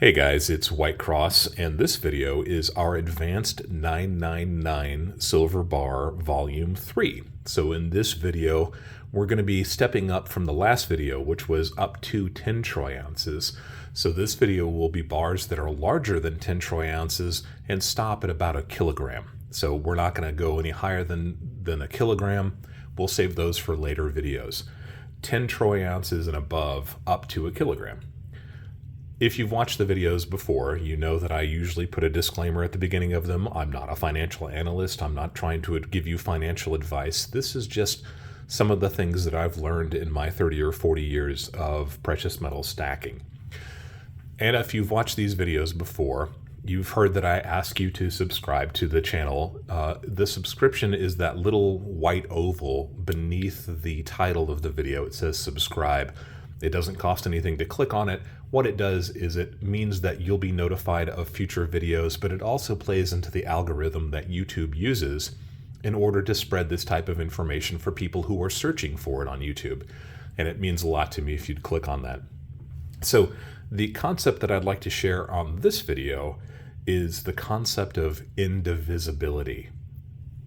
Hey guys, it's White Cross, and this video is our Advanced 999 Silver Bar Volume 3. So in this video, we're going to be stepping up from the last video, which was up to 10 troy ounces. So this video will be bars that are larger than 10 troy ounces and stop at about a kilogram. So we're not going to go any higher than a kilogram. We'll save those for later videos. 10 troy ounces and above, up to a kilogram. If you've watched the videos before, you know that I usually put a disclaimer at the beginning of them. I'm not a financial analyst. I'm not trying to give you financial advice. This is just some of the things that I've learned in my 30 or 40 years of precious metal stacking. And if you've watched these videos before, you've heard that I ask you to subscribe to the channel. The subscription is that little white oval beneath the title of the video. It says subscribe. It doesn't cost anything to click on it. What it does is it means that you'll be notified of future videos, but it also plays into the algorithm that YouTube uses in order to spread this type of information for people who are searching for it on YouTube. And it means a lot to me if you'd click on that. So the concept that I'd like to share on this video is the concept of indivisibility.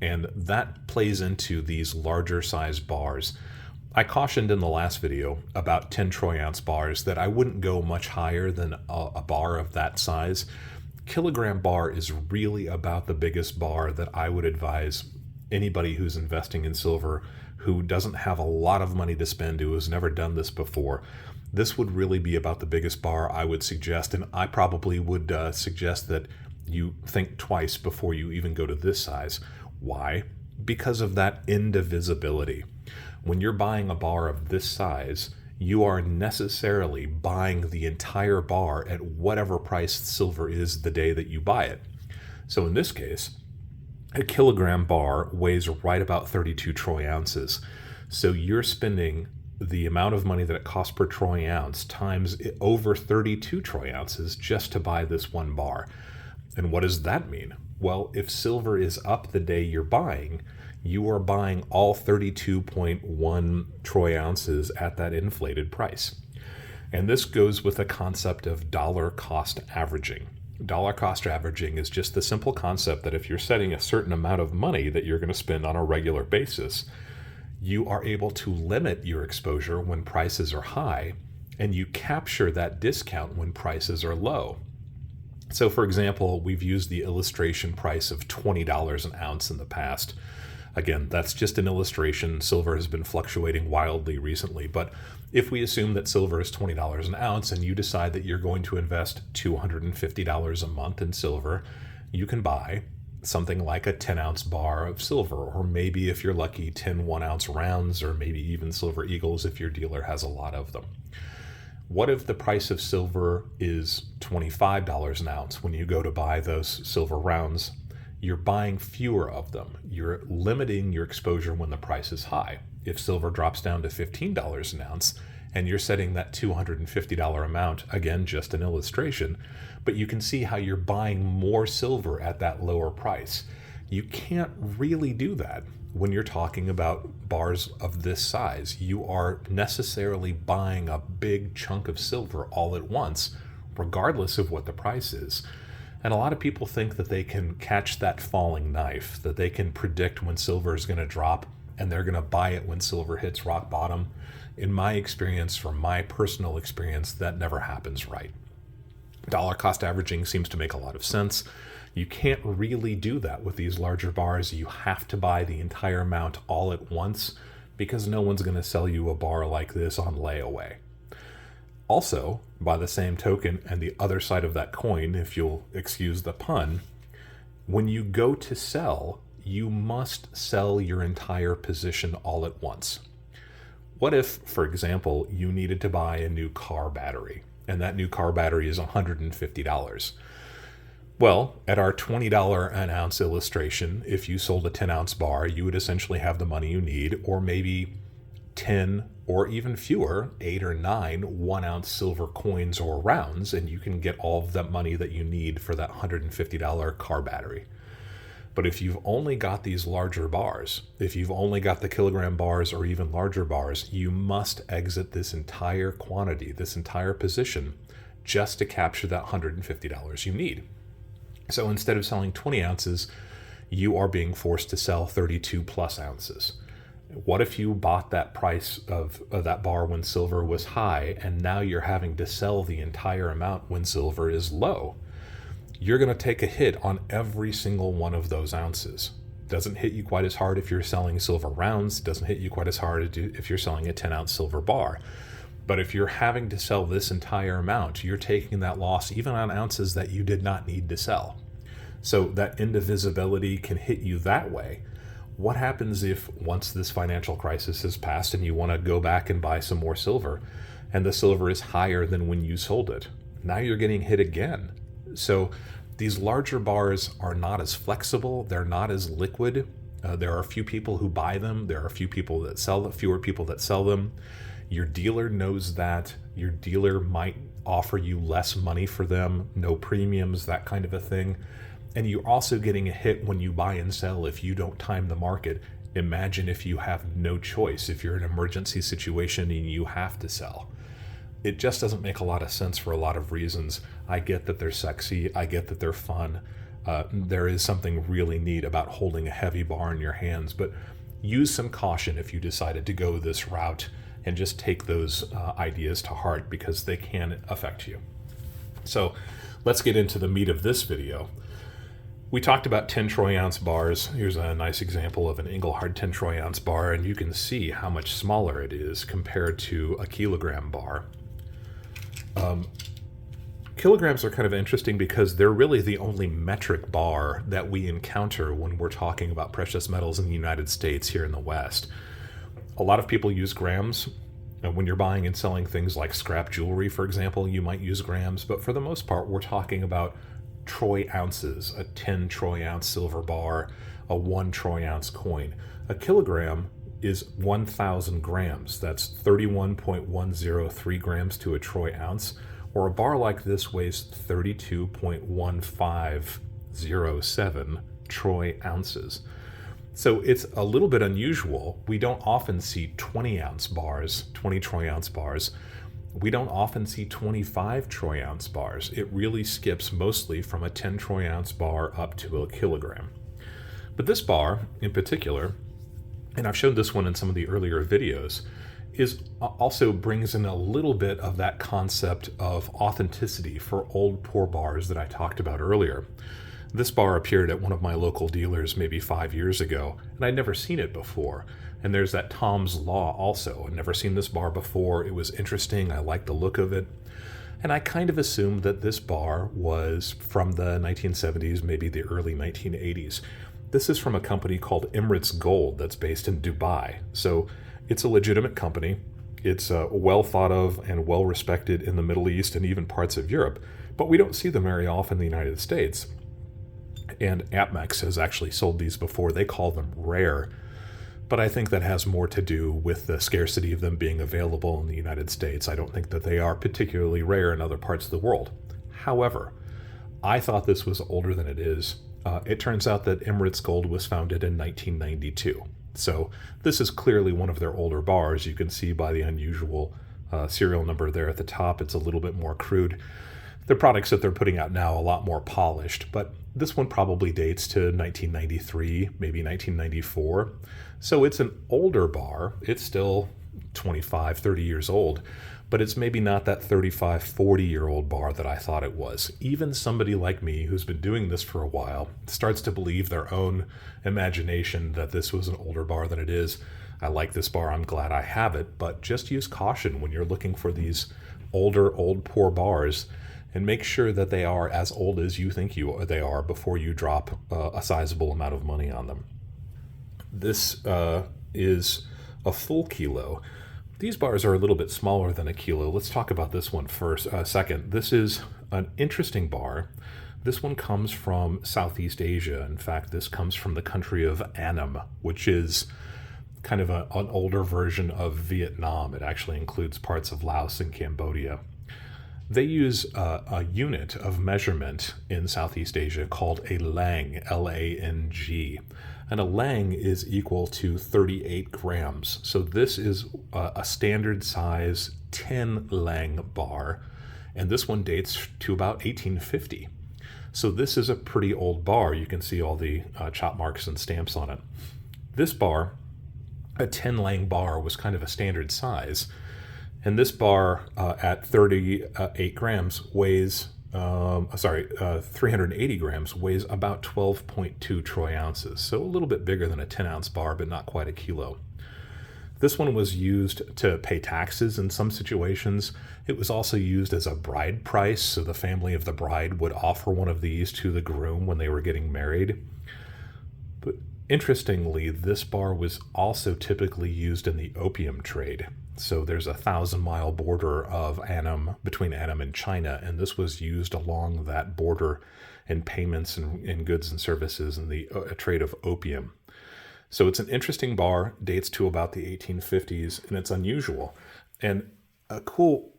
And that plays into these larger size bars. I cautioned in the last video about 10 troy ounce bars that I wouldn't go much higher than a bar of that size. Kilogram bar is really about the biggest bar that I would advise anybody who's investing in silver who doesn't have a lot of money to spend, who has never done this before. This would really be about the biggest bar I would suggest, and I probably would suggest that you think twice before you even go to this size. Why? Because of that indivisibility. When you're buying a bar of this size, you are necessarily buying the entire bar at whatever price silver is the day that you buy it. So in this case, a kilogram bar weighs right about 32 troy ounces. So you're spending the amount of money that it costs per troy ounce times over 32 troy ounces just to buy this one bar. And what does that mean? Well, if silver is up the day you're buying, you are buying all 32.1 troy ounces at that inflated price. And this goes with the concept of dollar cost averaging. Dollar cost averaging is just the simple concept that if you're setting a certain amount of money that you're going to spend on a regular basis, you are able to limit your exposure when prices are high, and you capture that discount when prices are low. So for example, we've used the illustration price of $20 an ounce in the past. Again, that's just an illustration. Silver has been fluctuating wildly recently, but if we assume that silver is $20 an ounce and you decide that you're going to invest $250 a month in silver, you can buy something like a 10-ounce bar of silver, or maybe if you're lucky, 10 1-ounce rounds, or maybe even silver eagles if your dealer has a lot of them. What if the price of silver is $25 an ounce when you go to buy those silver rounds? You're buying fewer of them. You're limiting your exposure when the price is high. If silver drops down to $15 an ounce and you're setting that $250 amount, again, just an illustration, but you can see how you're buying more silver at that lower price. You can't really do that when you're talking about bars of this size. You are necessarily buying a big chunk of silver all at once, regardless of what the price is. And a lot of people think that they can catch that falling knife, that they can predict when silver is going to drop and they're going to buy it when silver hits rock bottom. In my experience, from my personal experience, that never happens right. Dollar cost averaging seems to make a lot of sense. You can't really do that with these larger bars. You have to buy the entire amount all at once because no one's going to sell you a bar like this on layaway. Also, by the same token, and the other side of that coin, if you'll excuse the pun, when you go to sell, you must sell your entire position all at once. What if, for example, you needed to buy a new car battery, and that new car battery is $150? Well, at our $20 an ounce illustration, if you sold a 10-ounce bar, you would essentially have the money you need, or maybe 10 or even fewer, 8 or 9 1-ounce silver coins or rounds, and you can get all of that money that you need for that $150 car battery. But if you've only got these larger bars, if you've only got the kilogram bars or even larger bars, you must exit this entire quantity, this entire position, just to capture that $150 you need. So instead of selling 20 ounces, you are being forced to sell 32 plus ounces. What if you bought that price of that bar when silver was high, and now you're having to sell the entire amount when silver is low? You're going to take a hit on every single one of those ounces. Doesn't hit you quite as hard if you're selling silver rounds, doesn't hit you quite as hard if you're selling a 10-ounce silver bar. But if you're having to sell this entire amount, you're taking that loss even on ounces that you did not need to sell. So that indivisibility can hit you that way. What happens if once this financial crisis has passed and you want to go back and buy some more silver, and the silver is higher than when you sold it? Now you're getting hit again. So these larger bars are not as flexible, they're not as liquid. There are a few people who buy them, there are a few people that sell them, fewer people that sell them. Your dealer knows that. Your dealer might offer you less money for them, no premiums, that kind of a thing. And you're also getting a hit when you buy and sell if you don't time the market. Imagine if you have no choice, if you're in an emergency situation and you have to sell. It just doesn't make a lot of sense for a lot of reasons. I get that they're sexy. I get that they're fun. There is something really neat about holding a heavy bar in your hands, but use some caution if you decided to go this route, and just take those ideas to heart because they can affect you. So let's get into the meat of this video. We talked about 10 troy ounce bars. Here's a nice example of an Engelhard 10 troy ounce bar, and you can see how much smaller it is compared to a kilogram bar. Kilograms are kind of interesting because they're really the only metric bar that we encounter when we're talking about precious metals in the United States here in the West. A lot of people use grams. When you're buying and selling things like scrap jewelry, for example, you might use grams, but for the most part, we're talking about troy ounces, a 10 troy ounce silver bar, a 1 troy ounce coin. A kilogram is 1,000 grams. That's 31.103 grams to a troy ounce, or a bar like this weighs 32.1507 troy ounces. So it's a little bit unusual. We don't often see 20 ounce bars, 20 troy ounce bars. We don't often see 25 troy ounce bars. It really skips mostly from a 10 troy ounce bar up to a kilogram. But this bar in particular, and I've shown this one in some of the earlier videos, also brings in a little bit of that concept of authenticity for old poor bars that I talked about earlier. This bar appeared at one of my local dealers maybe 5 years ago, and I'd never seen it before. And there's that Tom's Law also. I'd never seen this bar before. It was interesting. I liked the look of it. And I kind of assumed that this bar was from the 1970s, maybe the early 1980s. This is from a company called Emirates Gold that's based in Dubai. So it's a legitimate company. It's well thought of and well respected in the Middle East and even parts of Europe. But we don't see them very often in the United States. And Apmex has actually sold these before. They call them rare. But I think that has more to do with the scarcity of them being available in the United States. I don't think that they are particularly rare in other parts of the world. However, I thought this was older than it is. It turns out that Emirates Gold was founded in 1992. So this is clearly one of their older bars. You can see by the unusual serial number there at the top, it's a little bit more crude. The products that they're putting out now are a lot more polished, but this one probably dates to 1993, maybe 1994. So it's an older bar. It's still 25, 30 years old, but it's maybe not that 35, 40-year-old bar that I thought it was. Even somebody like me who's been doing this for a while starts to believe their own imagination that this was an older bar than it is. I like this bar. I'm glad I have it, but just use caution when you're looking for these older, old, poor bars, and make sure that they are as old as you think they are before you drop a sizable amount of money on them. This is a full kilo. These bars are a little bit smaller than a kilo. Let's talk about this one second. This is an interesting bar. This one comes from Southeast Asia. In fact, this comes from the country of Annam, which is kind of an older version of Vietnam. It actually includes parts of Laos and Cambodia. They use a unit of measurement in Southeast Asia called a lang, L-A-N-G. And a lang is equal to 38 grams. So this is a standard size 10 lang bar. and this one dates to about 1850. So this is a pretty old bar. You can see all the chop marks and stamps on it. This bar, a 10 lang bar, was kind of a standard size. And this bar at 38 grams weighs, 380 grams weighs about 12.2 troy ounces. So a little bit bigger than a 10-ounce bar, but not quite a kilo. This one was used to pay taxes in some situations. It was also used as a bride price, so the family of the bride would offer one of these to the groom when they were getting married. But interestingly, this bar was also typically used in the opium trade. So there's a 1,000-mile border of Annam, between Annam and China, and this was used along that border in payments and in goods and services in the trade of opium. So it's an interesting bar, dates to about the 1850s, and it's unusual. And a cool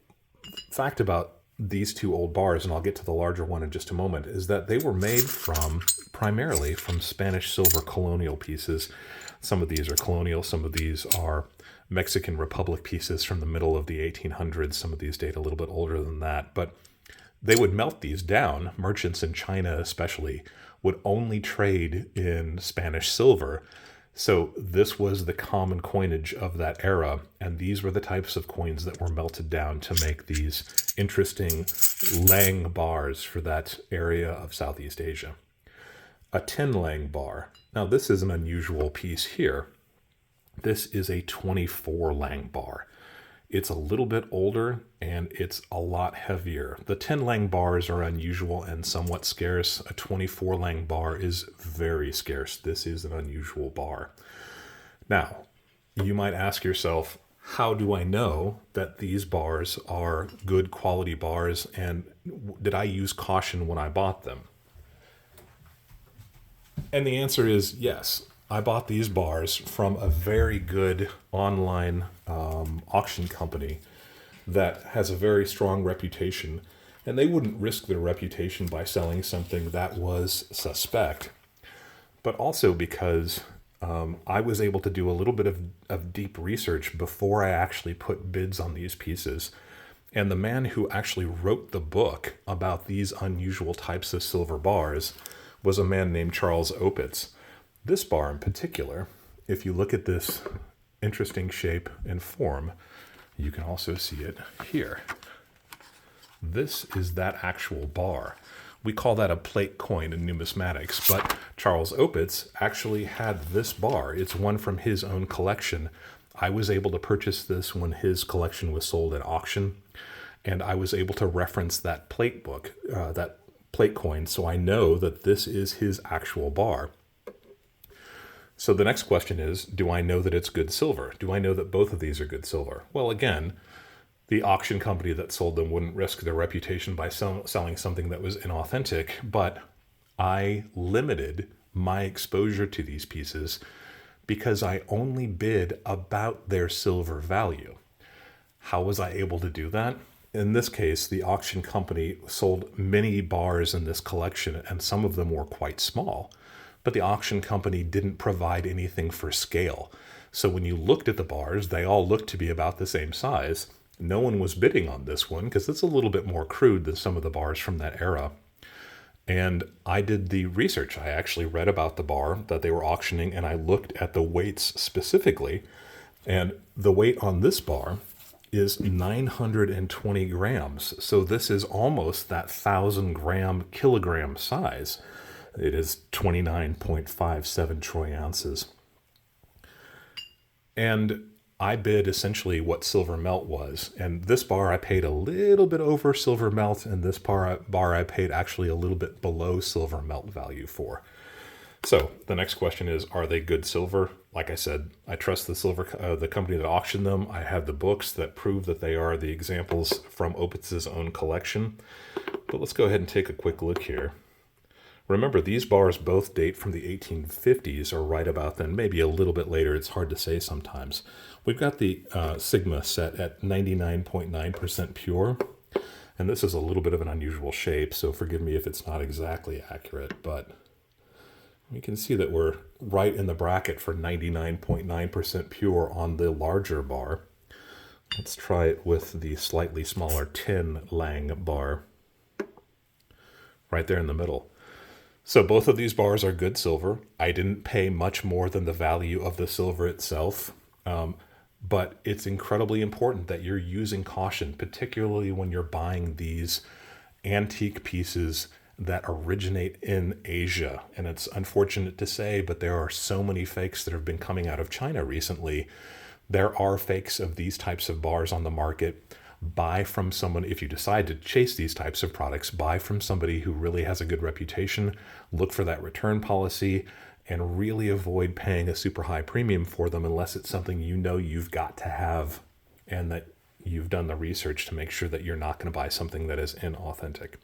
fact about these two old bars, and I'll get to the larger one in just a moment, is that they were made primarily from Spanish silver colonial pieces. Some of these are colonial, some of these are Mexican Republic pieces from the middle of the 1800s. Some of these date a little bit older than that, but they would melt these down. Merchants in China especially would only trade in Spanish silver. So this was the common coinage of that era, and these were the types of coins that were melted down to make these interesting lang bars for that area of Southeast Asia. A 10 lang bar. Now this is an unusual piece here. This is a 24 lang bar. It's a little bit older and it's a lot heavier. The 10 lang bars are unusual and somewhat scarce. A 24 lang bar is very scarce. This is an unusual bar. Now, you might ask yourself, how do I know that these bars are good quality bars, and did I use caution when I bought them? And the answer is yes. I bought these bars from a very good online auction company that has a very strong reputation, and they wouldn't risk their reputation by selling something that was suspect. But also because I was able to do a little bit of deep research before I actually put bids on these pieces. And the man who actually wrote the book about these unusual types of silver bars was a man named Charles Opitz. This bar in particular, if you look at this interesting shape and form, you can also see it here. This is that actual bar. We call that a plate coin in numismatics, but Charles Opitz actually had this bar. It's one from his own collection. I was able to purchase this when his collection was sold at auction, and I was able to reference that plate book, that plate coin, so I know that this is his actual bar. So the next question is, do I know that it's good silver? Do I know that both of these are good silver? Well, again, the auction company that sold them wouldn't risk their reputation by selling something that was inauthentic, but I limited my exposure to these pieces because I only bid about their silver value. How was I able to do that? In this case, the auction company sold many bars in this collection, and some of them were quite small. But the auction company didn't provide anything for scale. So when you looked at the bars, they all looked to be about the same size. No one was bidding on this one because it's a little bit more crude than some of the bars from that era. And I did the research. I actually read about the bar that they were auctioning, and I looked at the weights specifically. And the weight on this bar is 920 grams. So this is almost that 1,000 kilogram size. It is 29.57 troy ounces. And I bid essentially what silver melt was. And this bar I paid a little bit over silver melt, and this bar I paid actually a little bit below silver melt value for. So the next question is, are they good silver? Like I said, I trust the company that auctioned them. I have the books that prove that they are the examples from Opitz's own collection. But let's go ahead and take a quick look here. Remember, these bars both date from the 1850s or right about then, maybe a little bit later. It's hard to say sometimes. We've got the Sigma set at 99.9% pure, and this is a little bit of an unusual shape, so forgive me if it's not exactly accurate, but you can see that we're right in the bracket for 99.9% pure on the larger bar. Let's try it with the slightly smaller tin Lang bar right there in the middle. So both of these bars are good silver. I didn't pay much more than the value of the silver itself, but it's incredibly important that you're using caution, particularly when you're buying these antique pieces that originate in Asia. And it's unfortunate to say, but there are so many fakes that have been coming out of China recently. There are fakes of these types of bars on the market. Buy from someone, if you decide to chase these types of products, buy from somebody who really has a good reputation, look for that return policy, and really avoid paying a super high premium for them unless it's something you know you've got to have and that you've done the research to make sure that you're not going to buy something that is inauthentic.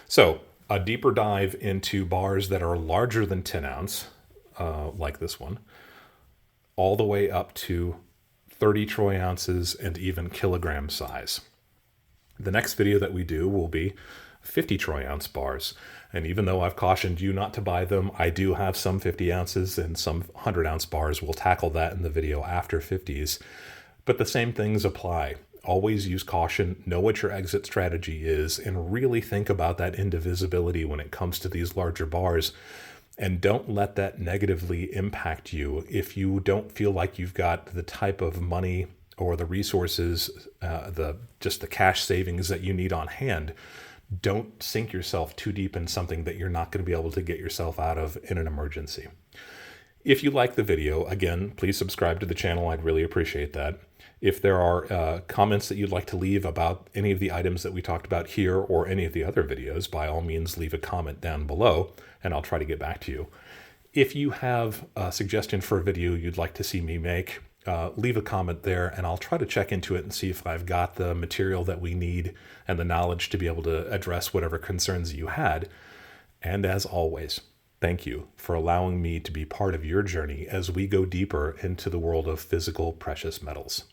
So a deeper dive into bars that are larger than 10 ounce, like this one, all the way up to 30 troy ounces and even kilogram size. The next video that we do will be 50 troy ounce bars. And even though I've cautioned you not to buy them, I do have some 50 ounces and some 100 ounce bars. We'll tackle that in the video after 50s. But the same things apply. Always use caution, know what your exit strategy is, and really think about that indivisibility when it comes to these larger bars. And don't let that negatively impact you if you don't feel like you've got the type of money or the resources, just the cash savings that you need on hand. Don't sink yourself too deep in something that you're not going to be able to get yourself out of in an emergency. If you like the video, again, please subscribe to the channel. I'd really appreciate that. If there are comments that you'd like to leave about any of the items that we talked about here or any of the other videos, by all means, leave a comment down below, and I'll try to get back to you. If you have a suggestion for a video you'd like to see me make, leave a comment there, and I'll try to check into it and see if I've got the material that we need and the knowledge to be able to address whatever concerns you had. And as always, thank you for allowing me to be part of your journey as we go deeper into the world of physical precious metals.